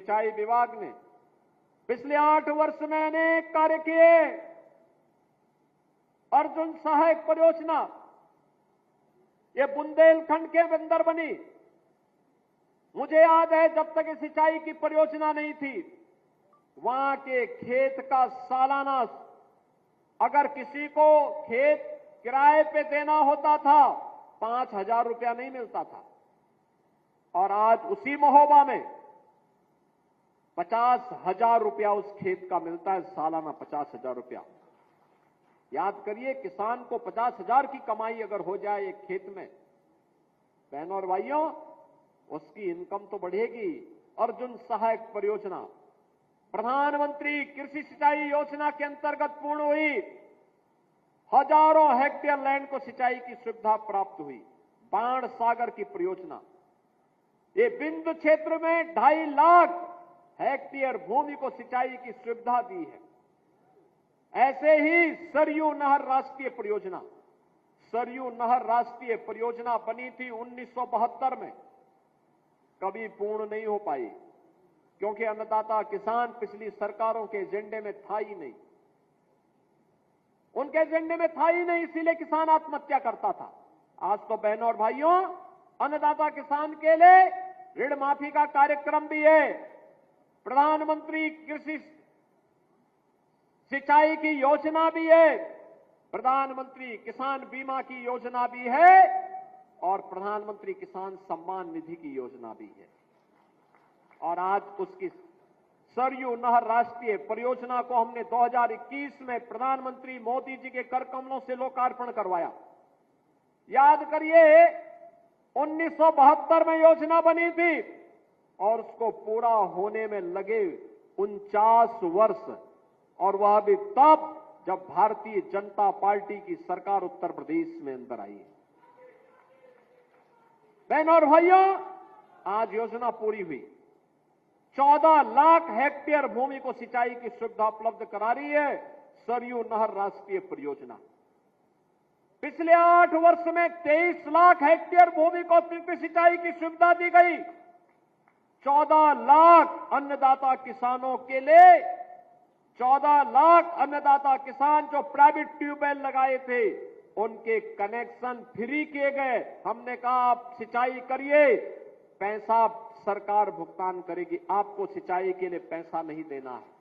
सिंचाई विभाग ने पिछले 8 वर्ष में अनेक कार्य किए। अर्जुन सहायक परियोजना ये बुंदेलखंड के अंदर बनी। मुझे याद है जब तक सिंचाई की परियोजना नहीं थी, वहां के खेत का सालाना अगर किसी को खेत किराए पे देना होता था 5,000 रुपया नहीं मिलता था, और आज उसी महोबा में 50,000 रुपया उस खेत का मिलता है, सालाना 50,000 रुपया। याद करिए, किसान को 50,000 की कमाई अगर हो जाए एक खेत में, बहनों और भाइयों, उसकी इनकम तो बढ़ेगी। अर्जुन सहायक परियोजना प्रधानमंत्री कृषि सिंचाई योजना के अंतर्गत पूर्ण हुई। हजारों हेक्टेयर लैंड को सिंचाई की सुविधा प्राप्त हुई। बाण सागर की परियोजना, ये बिंदु क्षेत्र में 2.5 लाख हेक्टेयर भूमि को सिंचाई की सुविधा दी है। ऐसे ही सरयू नहर राष्ट्रीय परियोजना, सरयू नहर राष्ट्रीय परियोजना बनी थी 1972 में, कभी पूर्ण नहीं हो पाई क्योंकि अन्नदाता किसान पिछली सरकारों के एजेंडे में था ही नहीं। उनके एजेंडे में था ही नहीं, इसीलिए किसान आत्महत्या करता था। आज तो बहनों और भाइयों, अन्नदाता किसान के लिए ऋण माफी का कार्यक्रम भी है। प्रधानमंत्री कृषि सिंचाई की योजना भी है, प्रधानमंत्री किसान बीमा की योजना भी है, और प्रधानमंत्री किसान सम्मान निधि की योजना भी है। और आज उसकी सरयू नहर राष्ट्रीय परियोजना को हमने 2021 में प्रधानमंत्री मोदी जी के कर कमलों से लोकार्पण करवाया। याद करिए, 1972 में योजना बनी थी और उसको पूरा होने में लगे 49 वर्ष, और वह भी तब जब भारतीय जनता पार्टी की सरकार उत्तर प्रदेश में अंदर आई है। बहनों और भाइयों, आज योजना पूरी हुई। 14 लाख हेक्टेयर भूमि को सिंचाई की सुविधा उपलब्ध करा रही है सरयू नहर राष्ट्रीय परियोजना। पिछले 8 वर्ष में 23 लाख हेक्टेयर भूमि को सिंचाई की सुविधा दी गई। 14 लाख अन्नदाता किसानों के लिए, 14 लाख अन्नदाता किसान जो प्राइवेट ट्यूबवेल लगाए थे, उनके कनेक्शन फ्री किए गए। हमने कहा आप सिंचाई करिए, पैसा सरकार भुगतान करेगी, आपको सिंचाई के लिए पैसा नहीं देना है।